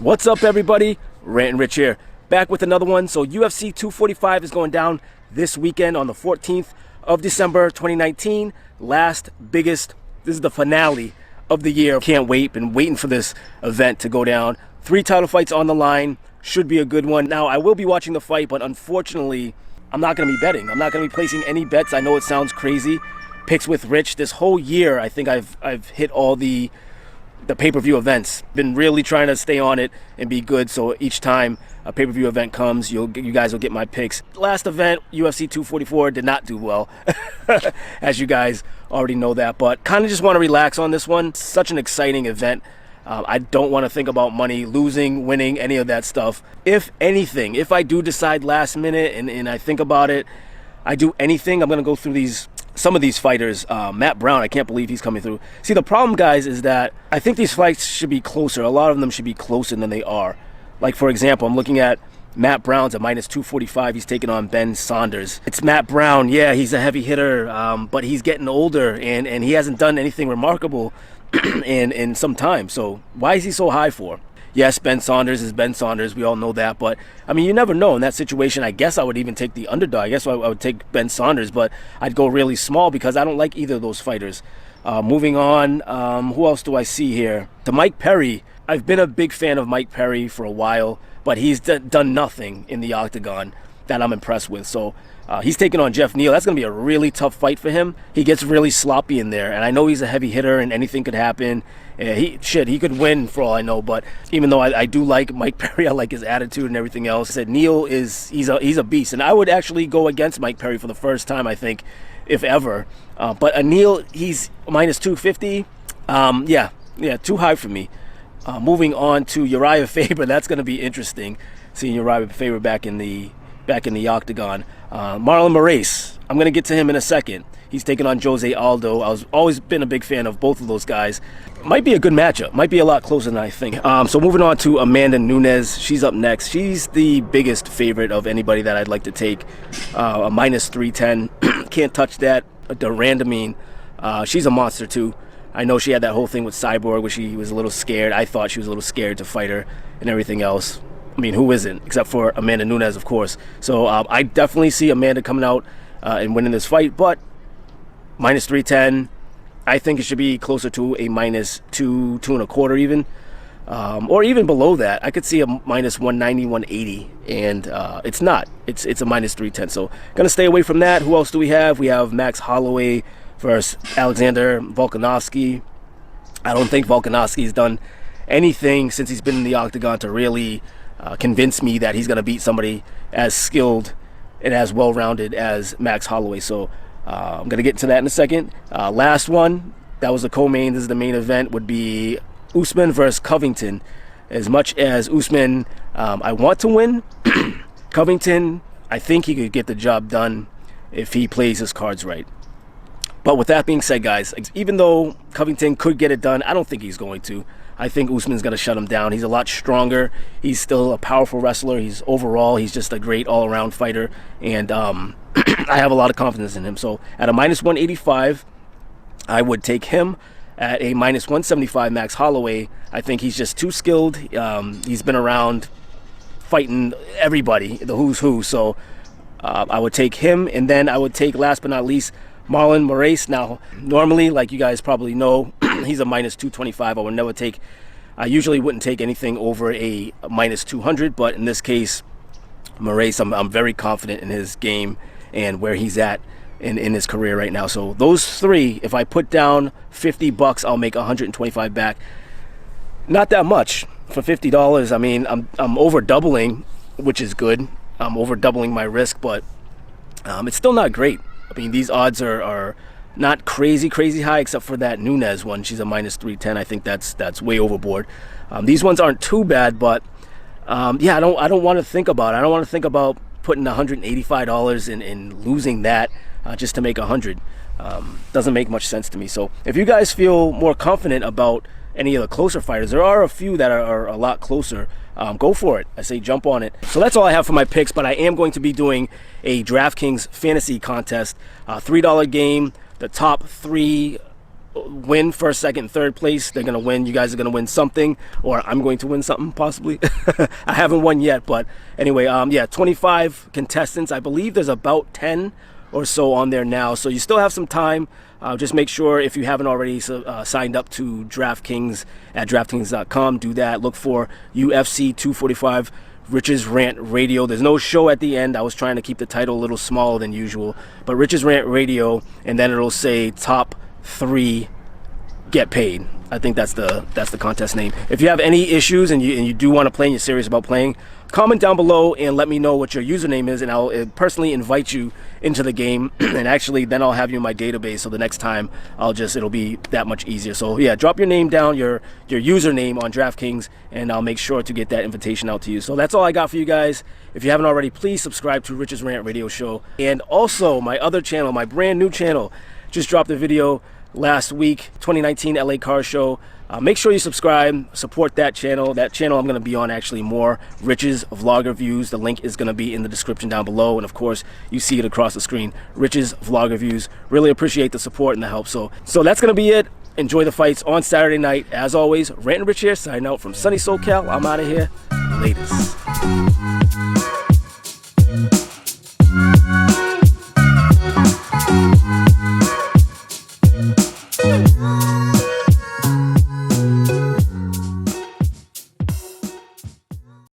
What's up, everybody? Rant and Rich here, back with another one. So UFC 245 is going down this weekend on the 14th of December 2019. Last biggest, this is the finale of the year. Can't wait, been waiting for this event to go down. 3 title fights on the line, should be a good one. Now, I will be watching the fight, but unfortunately, I'm not going to be betting. I'm not going to be placing any bets. I know it sounds crazy. Picks with Rich. This whole year, I think I've hit all the pay-per-view events. Been really trying to stay on it and be good, so each time a pay-per-view event comes, you guys will get my picks. Last event, UFC 244, did not do well, as you guys already know that, but kind of just want to relax on this one. Such an exciting event. I don't want to think about money, losing, winning, any of that stuff. If anything, if I do decide last minute and I think about it, I do anything, I'm going to go through some of these fighters. Matt Brown, I can't believe he's coming through. See, the problem, guys, is that I think these fights should be closer. A lot of them should be closer than they are. Like, for example, I'm looking at Matt Brown's at minus 245. He's taking on Ben Saunders. It's Matt Brown. Yeah, he's a heavy hitter, but he's getting older, and he hasn't done anything remarkable in some time. So why is he so high for? Yes, Ben Saunders is Ben Saunders. We all know that. But, I mean, you never know. In that situation, I guess I would even take the underdog. I guess I would take Ben Saunders, but I'd go really small because I don't like either of those fighters. Moving on, who else do I see here? To Mike Perry. I've been a big fan of Mike Perry for a while, but he's done nothing in the octagon that I'm impressed with. So he's taking on Jeff Neal. That's going to be a really tough fight for him. He gets really sloppy in there, and I know he's a heavy hitter and anything could happen. He could win for all I know, but even though I do like Mike Perry, I like his attitude and everything else. I said Neal he's a beast, and I would actually go against Mike Perry for the first time, I think, if ever. But Neal, he's minus 250. Yeah, too high for me. Moving on to Urijah Faber, that's going to be interesting, seeing Urijah Faber back in the octagon. Marlon Moraes, I'm going to get to him in a second. He's taking on Jose Aldo. I was always been a big fan of both of those guys. Might be a good matchup. Might be a lot closer than I think. So moving on to Amanda Nunez. She's up next. She's the biggest favorite of anybody that I'd like to take. A minus 310. Can't touch that. Durandamine. She's a monster too. I know she had that whole thing with Cyborg where she was a little scared. I thought she was a little scared to fight her and everything else. I mean, who isn't? Except for Amanda Nunez, of course. So I definitely see Amanda coming out and winning this fight, but minus 310, I think it should be closer to a minus 2.25 even, or even below that. I could see a minus 190, 180, and it's not. It's a minus 310. So gonna stay away from that. Who else do we have? We have Max Holloway versus Alexander Volkanovski. I don't think Volkanovski's done anything since he's been in the octagon to really convince me that he's gonna beat somebody as skilled and as well-rounded as Max Holloway. So I'm going to get into that in a second. Last one, that was the co-main. This is the main event, would be Usman versus Covington. As much as Usman, I want to win, Covington, I think he could get the job done if he plays his cards right. But with that being said, guys, even though Covington could get it done, I don't think he's going to. I think Usman's going to shut him down. He's a lot stronger. He's still a powerful wrestler. He's just a great all-around fighter. And I have a lot of confidence in him. So at a minus 185, I would take him. At a minus 175, Max Holloway, I think he's just too skilled. He's been around fighting everybody, the who's who. So I would take him. And then I would take, last but not least, Marlon Moraes. Now, normally, like you guys probably know, he's a minus 225. I usually wouldn't take anything over a minus 200, but in this case, Moraes, I'm very confident in his game and where he's at in his career right now. So those three, if I put down $50, I'll make 125 back. Not that much for $50. I mean, I'm over doubling, which is good. I'm over doubling my risk, but it's still not great. I mean, these odds are not crazy high, except for that Nunez one. She's a minus 310. I think that's way overboard. These ones aren't too bad, but yeah, I don't want to think about it. I don't want to think about putting $185 and losing that just to make 100. Doesn't make much sense to me. So if you guys feel more confident about any of the closer fighters, there are a few that are a lot closer. Go for it. I say jump on it. So that's all I have for my picks, but I am going to be doing a DraftKings fantasy contest, $3 game. The top 3 win first, second, third place. They're gonna win. You guys are gonna win something, or I'm going to win something possibly. I haven't won yet, but anyway, yeah, 25 contestants. I believe there's about 10 or so on there now, so you still have some time. Just make sure, if you haven't already signed up to DraftKings at DraftKings.com, do that. Look for UFC 245 Rich's Rant Radio. There's no show at the end. I was trying to keep the title a little smaller than usual, but Rich's Rant Radio, and then it'll say top 3 get paid. I think that's the contest name. If you have any issues and you do want to play and you're serious about playing, comment down below and let me know what your username is, and I'll personally invite you into the game. And actually then I'll have you in my database, so the next time it'll be that much easier. So yeah, drop your name down, your username on DraftKings, and I'll make sure to get that invitation out to you. So that's all I got for you guys. If you haven't already, please subscribe to Rich's Rant Radio Show. And also my other channel, my brand new channel, just dropped a video last week, 2019 LA Car Show. Make sure you subscribe, support that channel. That channel I'm going to be on actually more. Rich's Vlog Reviews. The link is going to be in the description down below. And of course, you see it across the screen. Rich's Vlog Reviews. Really appreciate the support and the help. So that's going to be it. Enjoy the fights on Saturday night. As always, Rant and Rich here, signing out from sunny SoCal. I'm out of here. Latest.